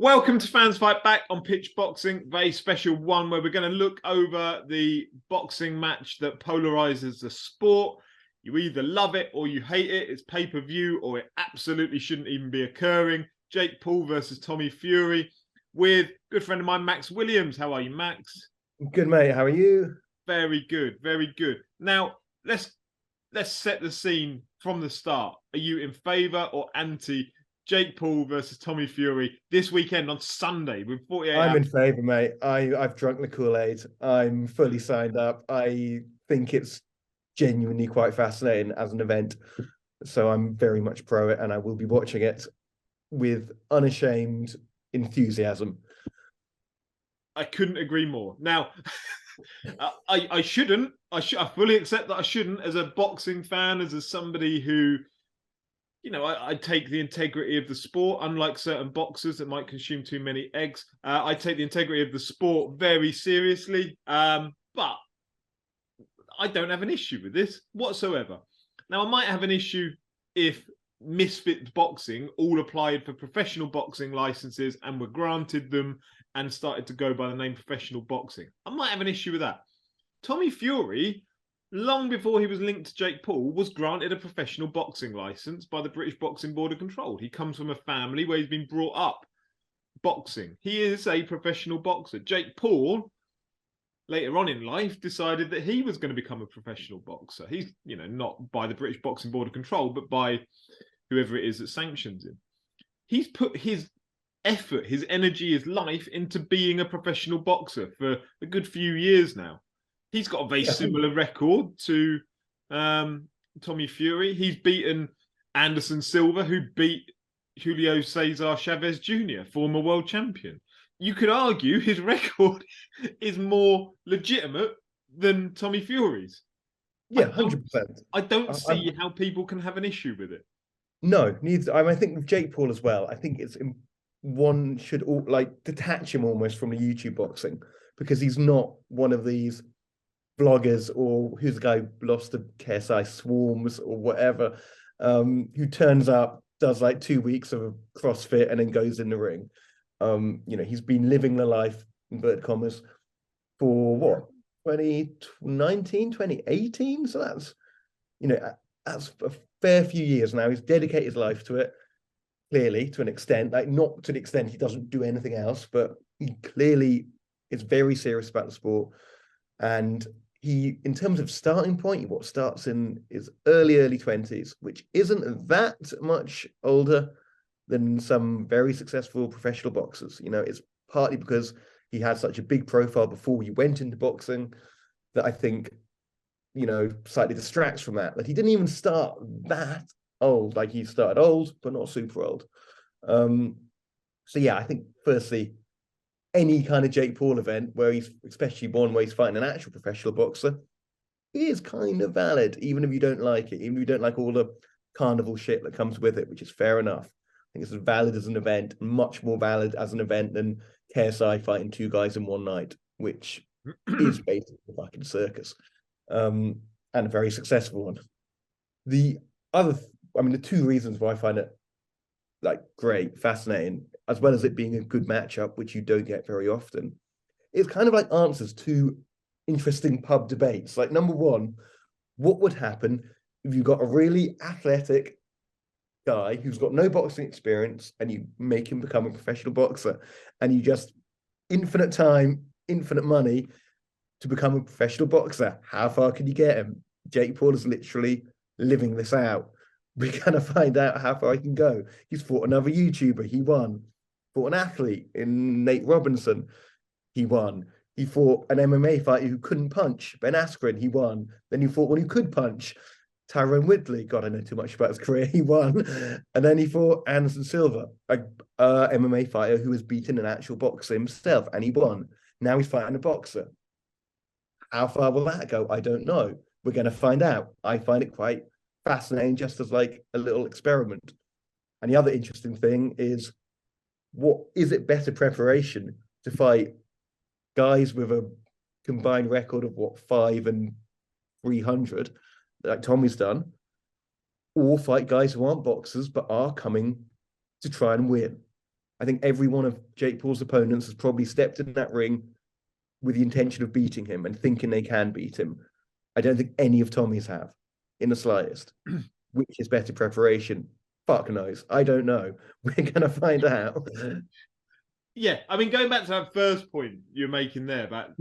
Welcome to Fans Fight Back on PitchBoxing, very special one where we're going to look over the boxing match that polarizes the sport. You either love it or you hate it. It's pay-per-view or it absolutely shouldn't even be occurring. Jake Paul versus Tommy Fury with a good friend of mine, Max Williams. How are you, Max? Good, mate. How are you? Very good, very good. Now, let's set the scene from the start. Are you in favor or anti Jake Paul versus Tommy Fury this weekend on Sunday with 48 I'm hours? in favour, mate. I've drunk the Kool-Aid. I'm fully signed up. I think it's genuinely quite fascinating as an event. So I'm very much pro it, and I will be watching it with unashamed enthusiasm. I couldn't agree more. Now, I shouldn't. I fully accept that I shouldn't, as a boxing fan, as somebody who, I take the integrity of the sport, unlike certain boxers that might consume too many eggs. I take the integrity of the sport very seriously, but I don't have an issue with this whatsoever. Now, I might have an issue if Misfit Boxing all applied for professional boxing licenses and were granted them and started to go by the name professional boxing. I might have an issue with that. Tommy Fury, long before he was linked to Jake Paul, was granted a professional boxing license by the British Boxing Board of Control. He comes from a family where he's been brought up boxing. He is a professional boxer. Jake Paul, later on in life, decided that he was going to become a professional boxer. He's, not by the British Boxing Board of Control, but by whoever it is that sanctions him. He's put his effort, his energy, his life into being a professional boxer for a good few years now. He's got a very similar record to Tommy Fury. He's beaten Anderson Silva, who beat Julio Cesar Chavez Jr., former world champion. You could argue his record is more legitimate than Tommy Fury's. Yeah, 100%. I don't see how people can have an issue with it. No, neither. I think with Jake Paul as well. I think one should detach him almost from the YouTube boxing, because he's not one of these bloggers, or who's the guy who lost to KSI Swarms or whatever, who turns up, does like 2 weeks of CrossFit and then goes in the ring. He's been living the life, inverted commas, for what, 2019, 2018. So that's a fair few years now. He's dedicated his life to it, clearly, to an extent, like not to the extent he doesn't do anything else, but he clearly is very serious about the sport. And he, in terms of starting point, what starts in his early 20s, which isn't that much older than some very successful professional boxers. It's partly because he had such a big profile before he went into boxing that I think, slightly distracts from that he didn't even start that old. Like, he started old, but not super old. So yeah, I think firstly, any kind of Jake Paul event where he's, especially one where he's fighting an actual professional boxer, is kind of valid, even if you don't like it, even if you don't like all the carnival shit that comes with it, which is fair enough. I think it's as valid as an event, much more valid as an event than KSI fighting two guys in one night, which is basically a fucking circus, and a very successful one. The two reasons why I find it great, fascinating, as well as it being a good matchup, which you don't get very often, it's kind of like answers to interesting pub debates. Like, number one, what would happen if you got a really athletic guy who's got no boxing experience and you make him become a professional boxer, and you just infinite time, infinite money to become a professional boxer? How far can you get him? Jake Paul is literally living this out. We're going to find out how far he can go. He's fought another YouTuber. He won. Fought an athlete in Nate Robinson. He won. He fought an MMA fighter who couldn't punch, Ben Askren. He won. Then he fought one who could punch, Tyrone Woodley. God, I know too much about his career. He won. And then he fought Anderson Silva, a MMA fighter who has beaten an actual boxer himself, and he won. Now he's fighting a boxer. How far will that go? I don't know. We're going to find out. I find it quite fascinating, just as like a little experiment. And the other interesting thing is, what is it better preparation to fight guys with a combined record of 5 and 300, like Tommy's done, or fight guys who aren't boxers but are coming to try and win? I think every one of Jake Paul's opponents has probably stepped in that ring with the intention of beating him and thinking they can beat him. I don't think any of Tommy's have in the slightest. Which is better preparation? Fuck knows. I don't know. We're gonna find out. Yeah, I mean, going back to that first point you're making there, about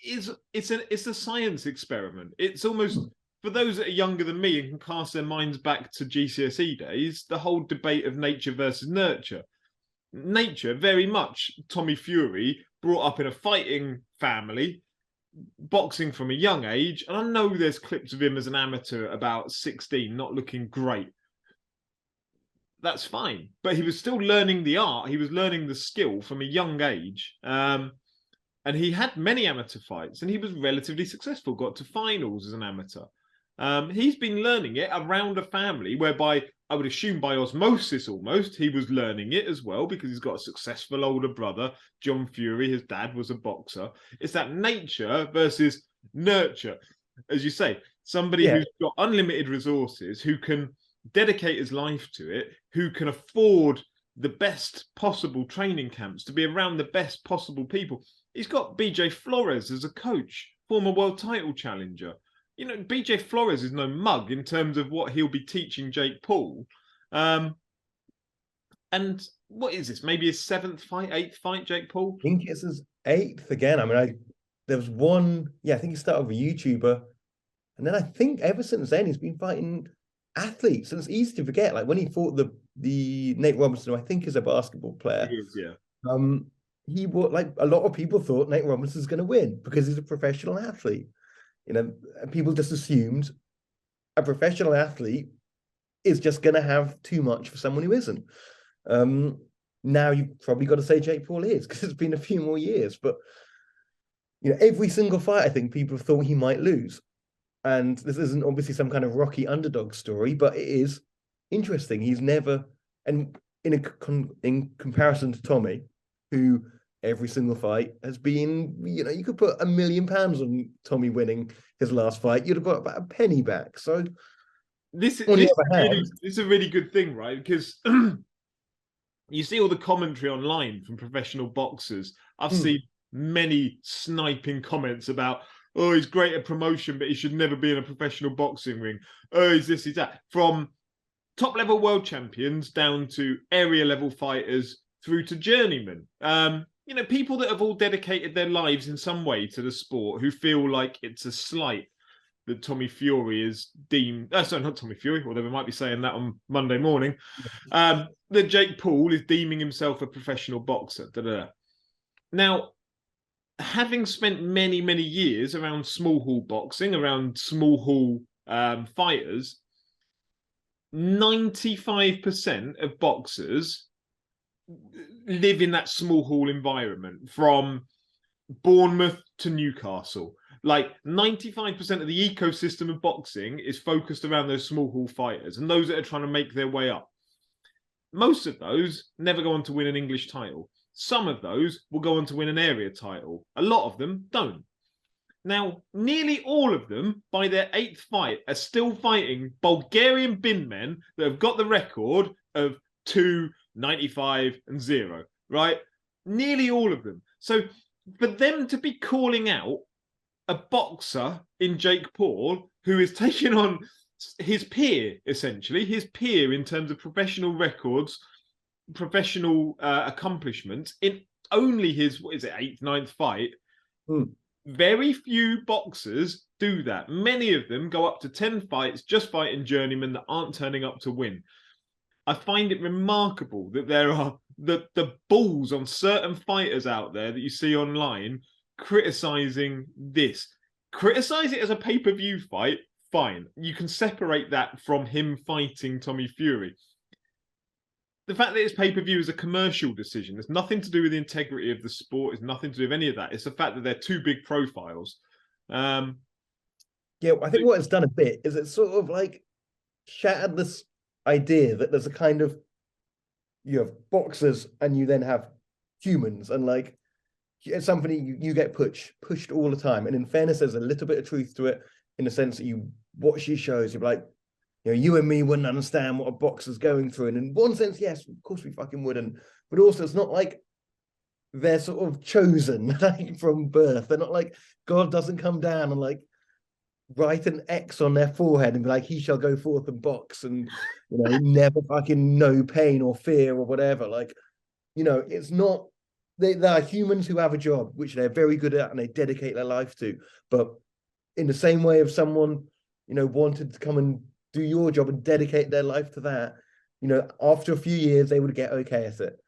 it's a science experiment. It's almost for those that are younger than me and can cast their minds back to GCSE days, the whole debate of nature versus nurture. Nature, very much Tommy Fury, brought up in a fighting family, boxing from a young age, and I know there's clips of him as an amateur at about 16, not looking great. That's fine, but he was still learning the art. He was learning the skill from a young age, and he had many amateur fights, and he was relatively successful. Got to finals as an amateur. He's been learning it around a family whereby I would assume by osmosis almost he was learning it as well, because he's got a successful older brother, John Fury. His dad was a boxer. It's that nature versus nurture, as you say. Somebody who's got unlimited resources, who can dedicate his life to it, who can afford the best possible training camps, to be around the best possible people. He's got BJ Flores as a coach, former world title challenger. You know, BJ Flores is no mug in terms of what he'll be teaching Jake Paul. And what is this? Maybe his 7th fight, 8th fight, Jake Paul? I think it's his 8th again. I mean, there was one, I think he started with a YouTuber. And then I think ever since then, he's been fighting athletes. And it's easy to forget. Like when he fought the Nate Robinson, who I think is a basketball player. He is, yeah. He was like, a lot of people thought Nate Robinson's going to win because he's a professional athlete. You know, people just assumed a professional athlete is just going to have too much for someone who isn't. Now you've probably got to say Jake Paul is, because it's been a few more years. But you know, every single fight, I think people have thought he might lose. And this isn't obviously some kind of Rocky underdog story, but it is interesting. He's never, and in comparison to Tommy, who every single fight has been, you know, you could put £1 million on Tommy winning his last fight, you'd have got about a penny back. So this is a really good thing, right? Because you see all the commentary online from professional boxers. I've seen many sniping comments about, oh, he's great at promotion, but he should never be in a professional boxing ring. Oh, he's this, he's that. From top level world champions down to area level fighters through to journeymen. You know, people that have all dedicated their lives in some way to the sport, who feel like it's a slight that Tommy Fury is deemed, sorry, not Tommy Fury, although we might be saying that on Monday morning, that Jake Paul is deeming himself a professional boxer. Now, having spent many, many years around small hall boxing, around small hall fighters, 95% of boxers live in that small hall environment, from Bournemouth to Newcastle. Like 95% of the ecosystem of boxing is focused around those small hall fighters and those that are trying to make their way up. Most of those never go on to win an English title. Some of those will go on to win an area title. A lot of them don't. Now, nearly all of them, by their 8th fight, are still fighting Bulgarian bin men that have got the record of 2-95 and 0, right? Nearly all of them. So for them to be calling out a boxer in Jake Paul, who is taking on his peer, essentially, his peer in terms of professional records, professional accomplishments, in only his, 8th, 9th fight, very few boxers do that. Many of them go up to 10 fights just fighting journeymen that aren't turning up to win. I find it remarkable that there are the balls on certain fighters out there that you see online criticizing this. Criticize it as a pay-per-view fight, fine. You can separate that from him fighting Tommy Fury. The fact that it's pay-per-view is a commercial decision. It's nothing to do with the integrity of the sport. It's nothing to do with any of that. It's the fact that they're two big profiles. Yeah, I think what it's done a bit is it's sort of like shattered this idea that there's a kind of, you have boxers and you then have humans, and like it's something you get pushed all the time. And in fairness, there's a little bit of truth to it, in the sense that you watch these shows, you're like, You know, you and me wouldn't understand what a boxer's going through. And in one sense, yes, of course we fucking wouldn't. But also, it's not like they're sort of chosen like, from birth. They're not like God doesn't come down and like write an X on their forehead and be like, he shall go forth and box and, you know, never fucking know pain or fear or whatever. Like, you know, it's not, they are humans who have a job, which they're very good at and they dedicate their life to. But in the same way, if someone, you know, wanted to come and do your job and dedicate their life to that, you know, after a few years, they would get okay at it.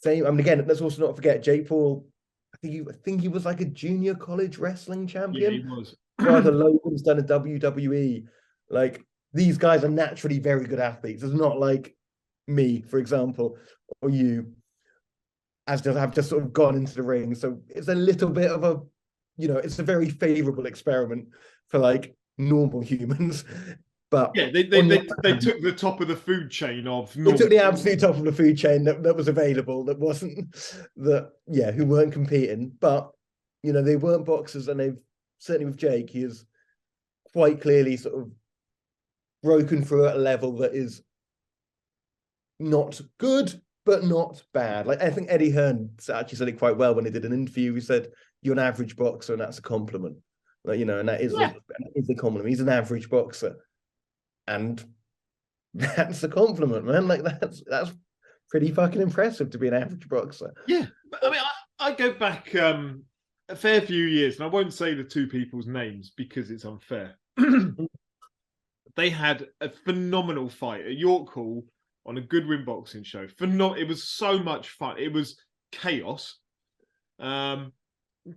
Same, I mean, again, let's also not forget Jake Paul. I think he was like a junior college wrestling Yeah, he champion. was. Brother Logan's done a WWE. Like these guys are naturally very good athletes. It's not like me, for example, or you, as just have just sort of gone into the ring. So it's a little bit of a, you know, it's a very favorable experiment for like normal humans. But Yeah, they took the top of the food chain of they normal. took the absolute top of the food chain that was available, that wasn't that, yeah, who weren't competing. But you know, they weren't boxers, and they've certainly with Jake, he is quite clearly sort of broken through at a level that is not good, but not bad. Like I think Eddie Hearn actually said it quite well when he did an interview. He said, "You're an average boxer, and that's a compliment." Like, you know, and that Yeah, is a compliment. He's an average boxer, and that's a compliment, man. Like that's pretty fucking impressive to be an average boxer. yeah. But, I mean, I go back a fair few years, and I won't say the two people's names because it's unfair. They had a phenomenal fight at York Hall on a Goodwin boxing show. It was so much fun. It was chaos. Um,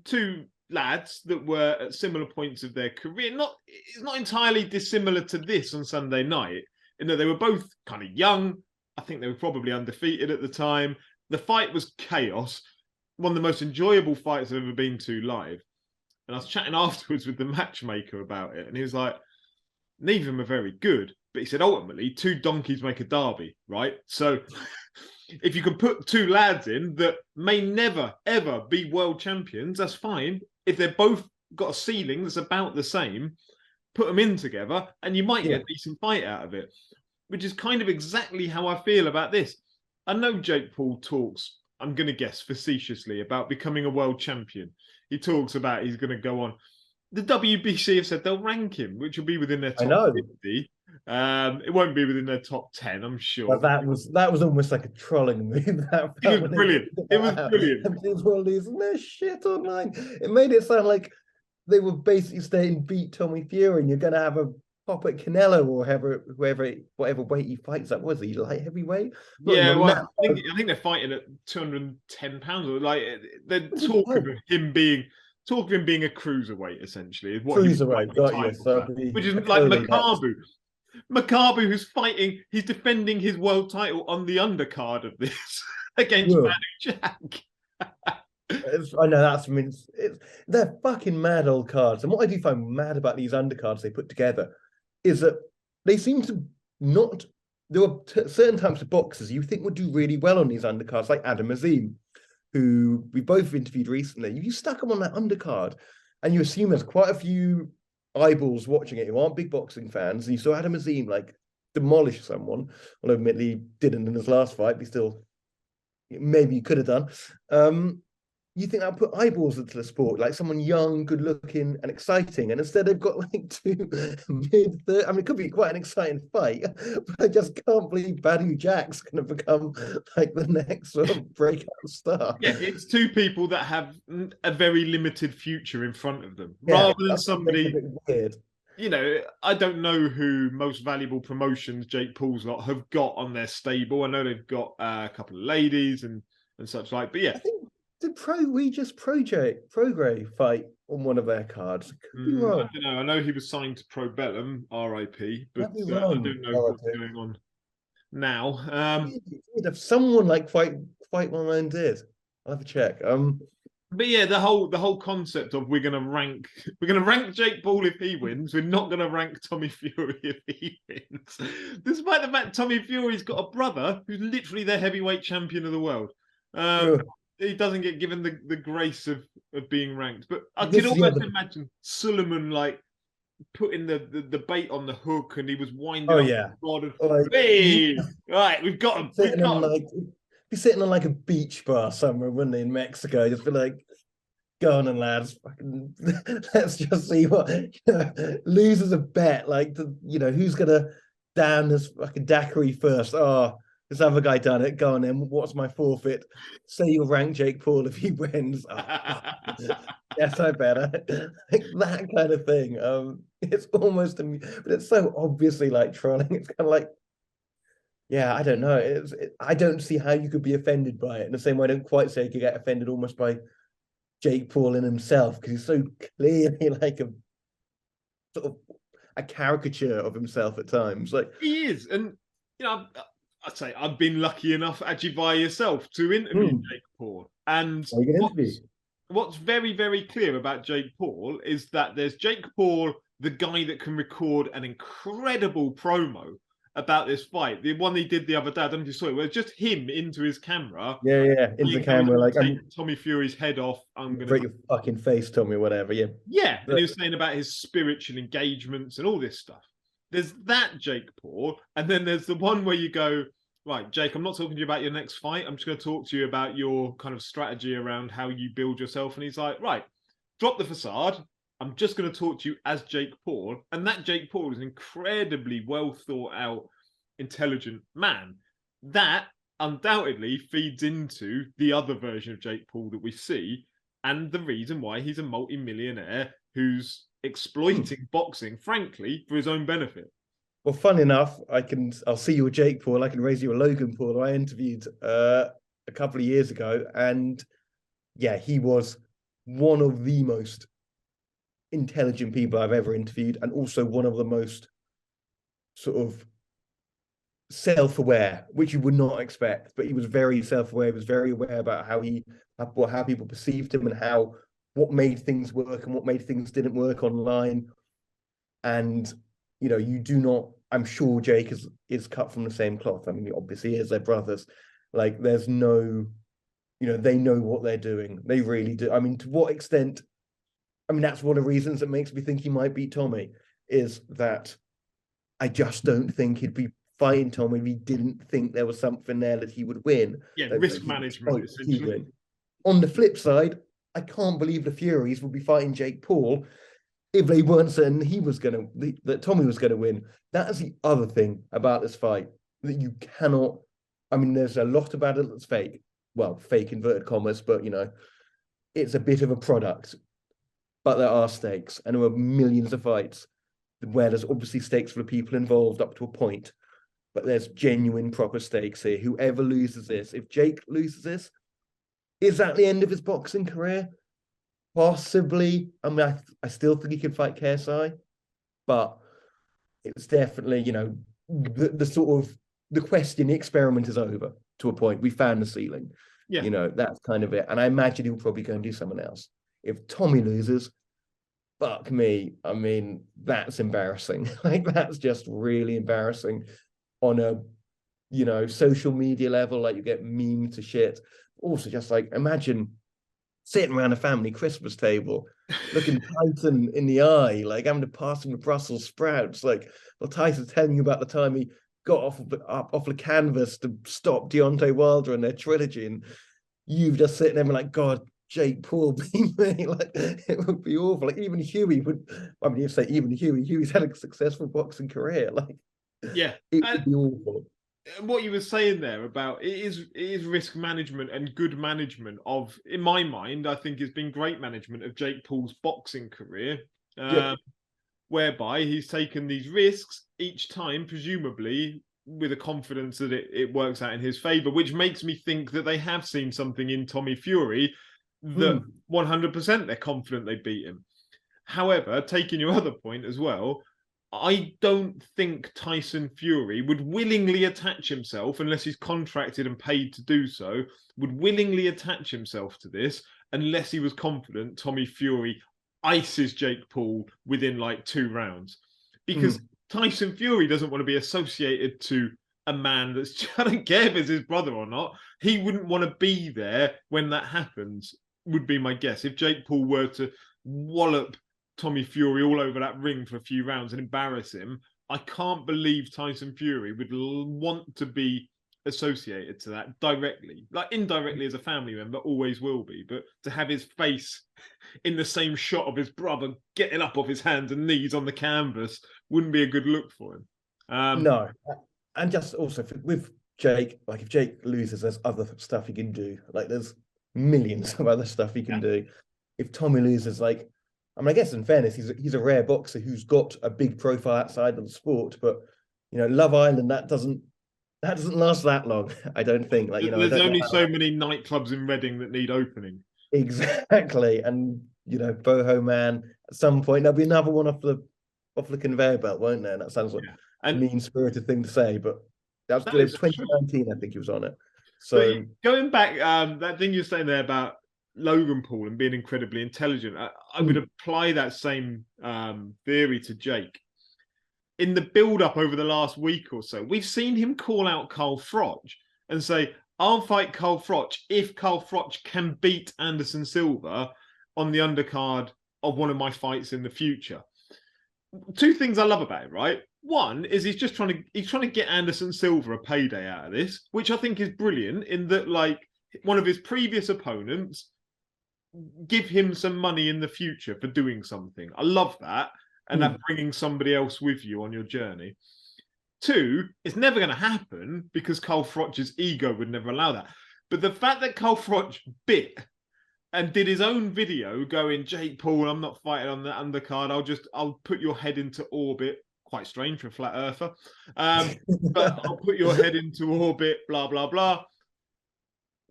Two lads that were at similar points of their career. It's not entirely dissimilar to this on Sunday night. You know, they were both kind of young. I think they were probably undefeated at the time. The fight was chaos. One of the most enjoyable fights I've ever been to live. And I was chatting afterwards with the matchmaker about it, and he was like, neither of them are very good. But he said, ultimately, two donkeys make a derby, right? So if you can put two lads in that may never, ever be world champions, that's fine. If they're both got a ceiling that's about the same, put them in together and you might get a decent fight out of it, which is kind of exactly how I feel about this. I know Jake Paul talks, I'm going to guess facetiously, about becoming a world champion. He talks about he's going to go on. The WBC have said they'll rank him, which will be within their I top know. 50. It won't be within their top 10, I'm sure. But that was almost like a trolling move. That It was brilliant. It was brilliant. These were losing their shit online. It made it sound like they were basically saying beat Tommy Fury, and you're going to have a pop at Canelo or whatever weight he fights at. Was he light heavyweight? Not Yeah, even well, I think they're fighting at 210 pounds. Or like they're talk of him being a cruiserweight, essentially, is what he was cruiserweight. Got you. So which is like Makabu. Makabu, who's fighting, he's defending his world title on the undercard of this against Manu Jack. I know that's, I mean, they're fucking mad old cards. And what I do find mad about these undercards they put together is that they seem to not. There are certain types of boxers you think would do really well on these undercards, like Adam Azim, who we both interviewed recently. You stuck him on that undercard, and you assume there's quite a few eyeballs watching it who aren't big boxing fans. And you saw Adam Azim like demolish someone, although admittedly he didn't in his last fight, but still maybe you could have done. You think I'll put eyeballs into the sport, like someone young, good looking, and exciting. And instead, they've got like two mid-30s. I mean, it could be quite an exciting fight, but I just can't believe Badu Jack's going to become like the next sort of breakout star. Yeah, it's two people that have a very limited future in front of them, rather than somebody. Weird. You know, I don't know who Most Valuable Promotions Jake Paul's lot have got on their stable. I know they've got a couple of ladies and such like, but yeah. I think did Prograis fight on one of their cards? Could be wrong. I don't know. I know he was signed to Pro Bellum, RIP, but I don't know what's going on now. If someone like fight one of them did, I'll have to check. But yeah, the whole concept of we're gonna rank Jake Paul if he wins. We're not gonna rank Tommy Fury if he wins, despite the fact Tommy Fury's got a brother who's literally the heavyweight champion of the world. He doesn't get given the grace of being ranked. But I can almost imagine Suleiman like putting the bait on the hook, and he was winding Oh up. yeah. God, and, Like you hey, right, we've got him. We've sitting in got him. like be sitting on like a beach bar somewhere, wouldn't they, in Mexico? Just be like, go on and lads, fucking, let's just see what loses a bet. Like who's gonna down this fucking daiquiri first? Oh, this other guy done it. Go on then. What's my forfeit? Say you'll rank Jake Paul if he wins. Oh, yes, I better. Like that kind of thing. It's almost, but it's so obviously like trolling. It's kind of like, yeah, I don't know. I don't see how you could be offended by it. In the same way, I don't quite say you could get offended almost by Jake Paul in himself, because he's so clearly like a sort of a caricature of himself at times. Like He is, and I'd say I've been lucky enough actually by yourself to interview Jake Paul. And you can interview. what's very, very clear about Jake Paul is that there's Jake Paul, the guy that can record an incredible promo about this fight. The one he did the other day, I don't know if you saw it, where it's just him into his camera. Yeah, into the camera, like I'm Tommy Fury's head off. I'm gonna break your fucking face, Tommy, whatever. Yeah. Yeah, and he was saying about his spiritual engagements and all this stuff. There's that Jake Paul, and then there's the one where you go, right, Jake, I'm not talking to you about your next fight. I'm just going to talk to you about your kind of strategy around how you build yourself. And he's like, right, drop the facade. I'm just going to talk to you as Jake Paul. And that Jake Paul is an incredibly well thought out, intelligent man. That undoubtedly feeds into the other version of Jake Paul that we see, and the reason why he's a multi-millionaire who's exploiting boxing, frankly, for his own benefit. Well, fun enough, I'll see you a Jake Paul. I can raise you a Logan Paul, who I interviewed a couple of years ago, and yeah, he was one of the most intelligent people I've ever interviewed, and also one of the most sort of self-aware, which you would not expect. But he was very self-aware. He was very aware about how people perceived him, and what made things work and what made things didn't work online. And you do not. I'm sure Jake is cut from the same cloth. I mean, he obviously is. They're brothers. Like, there's no, they know what they're doing. They really do. I mean, to what extent? I mean, that's one of the reasons that makes me think he might beat Tommy, is that I just don't think he'd be fighting Tommy if he didn't think there was something there that he would win. Yeah, risk management, essentially. On the flip side, I can't believe the Furies would be fighting Jake Paul if they weren't certain that Tommy was going to win. That is the other thing about this fight, that you cannot. I mean, there's a lot about it that's fake. Well, fake inverted commas, but it's a bit of a product. But there are stakes, and there are millions of fights where there's obviously stakes for the people involved up to a point, but there's genuine proper stakes here. Whoever loses this, if Jake loses this, is that the end of his boxing career? Possibly. I mean, I still think he could fight KSI, but it's definitely, the sort of the question, the experiment is over to a point. We found the ceiling. Yeah. That's kind of it. And I imagine he'll probably go and do something else. If Tommy loses, fuck me. I mean, that's embarrassing. Like, that's just really embarrassing on a, social media level. Like, you get memed to shit. Also, just like, imagine sitting around a family Christmas table, looking Tyson in the eye, like having to pass him the Brussels sprouts. Like, well, Tyson's telling you about the time he got off the canvas to stop Deontay Wilder and their trilogy, and you've just sitting there and like, God, Jake Paul beat me. Like, it would be awful. Like, even Huey would. I mean, you say even Huey's had a successful boxing career. Like, yeah, it would be awful. What you were saying there about it is risk management and good management of, in my mind, I think it's been great management of Jake Paul's boxing career, whereby he's taken these risks each time, presumably with a confidence that it works out in his favor, which makes me think that they have seen something in Tommy Fury that 100% they're confident they beat him. However, taking your other point as well, I don't think Tyson Fury would willingly attach himself, unless he's contracted and paid to do so, would willingly attach himself to this unless he was confident Tommy Fury ices Jake Paul within like 2 rounds. Because Tyson Fury doesn't want to be associated to a man that's, I don't care if it's his brother or not, he wouldn't want to be there when that happens, would be my guess. If Jake Paul were to wallop Tommy Fury all over that ring for a few rounds and embarrass him. I can't believe Tyson Fury would want to be associated to that directly. Like indirectly as a family member, always will be. But to have his face in the same shot of his brother getting up off his hands and knees on the canvas wouldn't be a good look for him. No. And just also with Jake, like if Jake loses, there's other stuff he can do. Like there's millions of other stuff he can do. If Tommy loses, like, I mean, I guess in fairness, he's a rare boxer who's got a big profile outside of the sport, but Love Island, that doesn't last that long. I don't think. Like, there's only so many nightclubs in Reading that need opening. Exactly, and Boho Man. At some point, there'll be another one off the conveyor belt, won't there? And that sounds like a mean-spirited thing to say, but that was 2019. I think he was on it. So but going back, that thing you're saying there about Logan Paul and being incredibly intelligent, I would apply that same theory to Jake. In the build-up over the last week or so, we've seen him call out Carl Froch and say, I'll fight Carl Froch if Carl Froch can beat Anderson Silva on the undercard of one of my fights in the future. Two things I love about it, right? One is he's trying to get Anderson Silva a payday out of this, which I think is brilliant in that, like, one of his previous opponents give him some money in the future for doing something. I love that. And that bringing somebody else with you on your journey. Two, it's never going to happen because Carl Froch's ego would never allow that. But the fact that Carl Froch bit and did his own video going, Jake Paul, I'm not fighting on the undercard. I'll put your head into orbit. Quite strange for a flat earther. But I'll put your head into orbit, blah, blah, blah.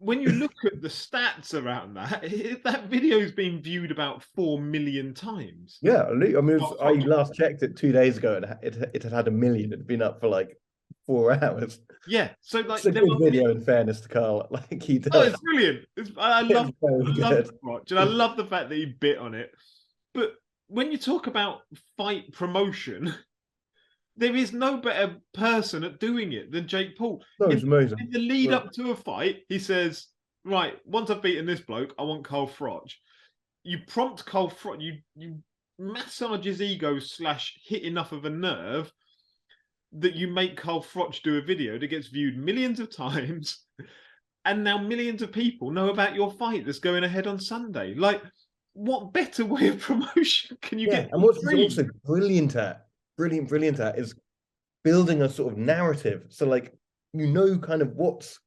When you look at the stats around that video has been viewed about 4 million times. Yeah, I mean, I last checked it 2 days ago, and it had 1 million. It'd been up for like 4 hours. Yeah, so like it's a good video. In fairness to Carl, like he does. Oh, it's brilliant. I love Watch, and I love the fact that he bit on it. But when you talk about fight promotion, there is no better person at doing it than Jake Paul. No, it's amazing. In the lead up to a fight, he says, right, once I've beaten this bloke, I want Carl Froch. You prompt Carl Froch, you massage his ego / hit enough of a nerve that you make Carl Froch do a video that gets viewed millions of times. And now millions of people know about your fight that's going ahead on Sunday. Like, what better way of promotion can you get? And what's also brilliant at is building a sort of narrative. So like, kind of what's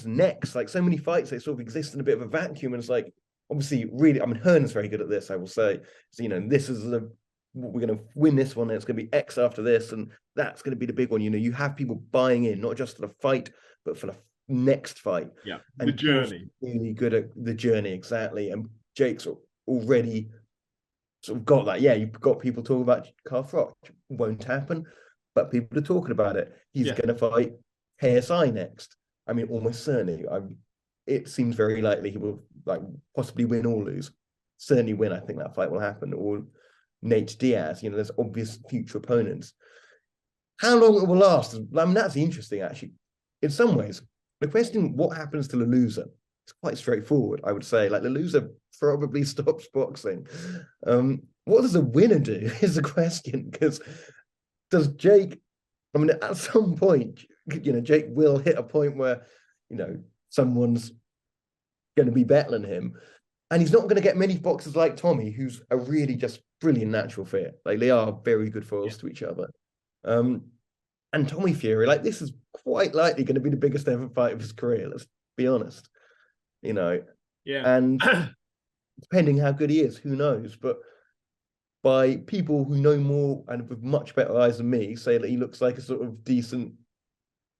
next. Like so many fights, they sort of exist in a bit of a vacuum. And it's like, obviously, really, I mean, Hearn's very good at this, I will say. So, this is we're going to win this one, and it's going to be X after this, and that's going to be the big one. You have people buying in, not just for the fight, but for the next fight. Yeah, and the journey. Really good at the journey, exactly. And Jake's already sort of got that. Yeah, you've got people talking about Carl Froch. Won't happen, but people are talking about it. He's going to fight KSI next. I mean, almost certainly. It seems very likely he will possibly win or lose. Certainly win. I think that fight will happen. Or Nate Diaz. There's obvious future opponents. How long it will last? I mean, that's interesting actually. In some ways, the question what happens to the loser is quite straightforward. I would say, like the loser probably stops boxing. What does a winner do is the question, because does Jake, I mean, at some point, Jake will hit a point where, someone's going to be battling him, and he's not going to get many boxers like Tommy, who's a really just brilliant natural fit. Like they are very good foils to each other. And Tommy Fury, like this is quite likely going to be the biggest ever fight of his career. Let's be honest, Yeah. And depending how good he is, who knows? But by people who know more and with much better eyes than me, say that he looks like a sort of decent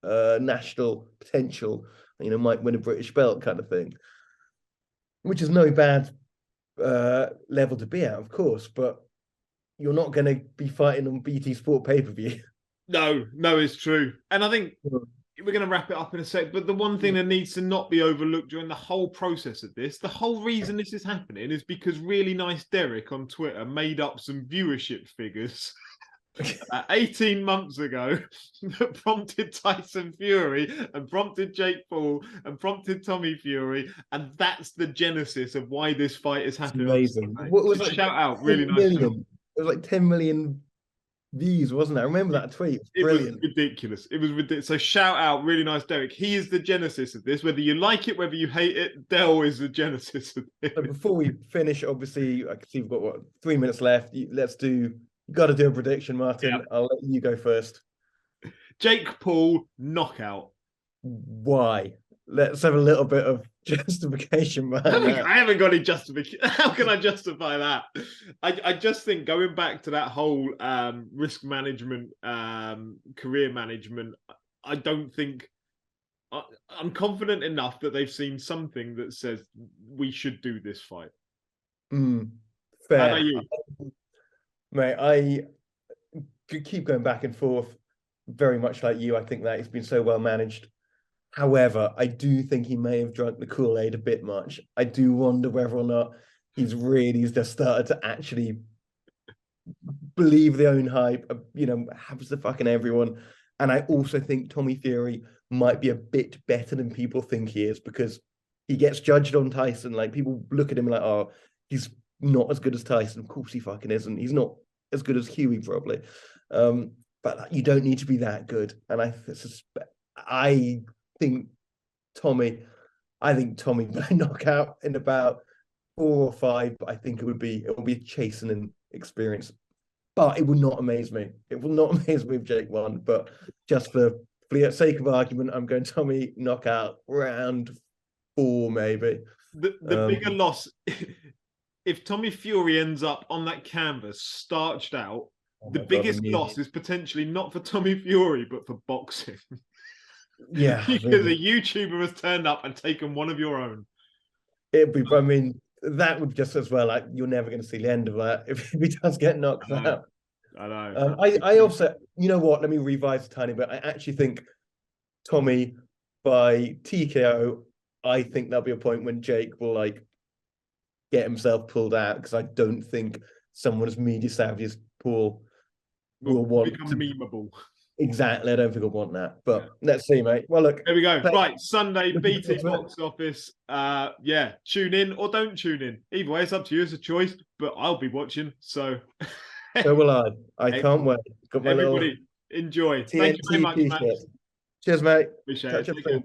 national potential, might win a British belt kind of thing, which is no bad level to be at, of course, but you're not going to be fighting on BT Sport pay-per-view. No, it's true. And I think we're going to wrap it up in a sec, but the one thing that needs to not be overlooked during the whole process of this, the whole reason this is happening is because Really Nice Derek on Twitter made up some viewership figures 18 months ago that prompted Tyson Fury and prompted Jake Paul and prompted Tommy Fury, and that's the genesis of why this fight is It's happening on amazing. Sunday. What was So like shout out, 10 really nice job. million? It was like 10 million views, wasn't it? I remember that tweet. It Brilliant. was ridiculous. It was ridiculous. So shout out, really nice, Derek. He is the genesis of this. Whether you like it, whether you hate it, Dell is the genesis of this. So before we finish, obviously, I can see we've got what 3 minutes left. Let's do. You got to do a prediction, Martin. Yeah. I'll let you go first. Jake Paul knockout. Why? Let's have a little bit of justification behind that. I haven't got any justification. How can I justify that? I just think going back to that whole risk management, career management, I don't think I'm confident enough that they've seen something that says we should do this fight. Fair. How about you? Mate, I could keep going back and forth. Very much like you, I think that he's been so well managed. However, I do think he may have drunk the Kool-Aid a bit much. I do wonder whether or not he's just started to actually believe the own hype, happens to fucking everyone. And I also think Tommy Fury might be a bit better than people think he is, because he gets judged on Tyson. Like, people look at him like, oh, he's not as good as Tyson. Of course he fucking isn't. He's not as good as Huey, probably. But you don't need to be that good. And I think Tommy by knockout in about 4 or 5, but I think it will be a chastening experience. But it would not amaze me. It will not amaze me if Jake won. But just for the sake of argument, I'm going Tommy knockout round 4, maybe. The bigger loss, if Tommy Fury ends up on that canvas, starched out, the biggest loss is potentially not for Tommy Fury, but for boxing. Yeah. Because a YouTuber has turned up and taken one of your own. I mean, that would just as well, like, you're never going to see the end of that if he does get knocked out. I know. I also, you know what, let me revise a tiny bit. I actually think Tommy by TKO, I think there'll be a point when Jake will like get himself pulled out, because I don't think someone as media savvy as Paul will want become to memeable. Exactly. I don't think I want that. But let's see, mate. Well, look. There we go. Right. Sunday, BT box office. Yeah. Tune in or don't tune in. Either way, it's up to you. It's a choice. But I'll be watching. So will I. I can't wait. Got my everybody enjoy. TNT Thank you very much, t-shirt. man. Cheers, mate. Appreciate Catch it. up soon.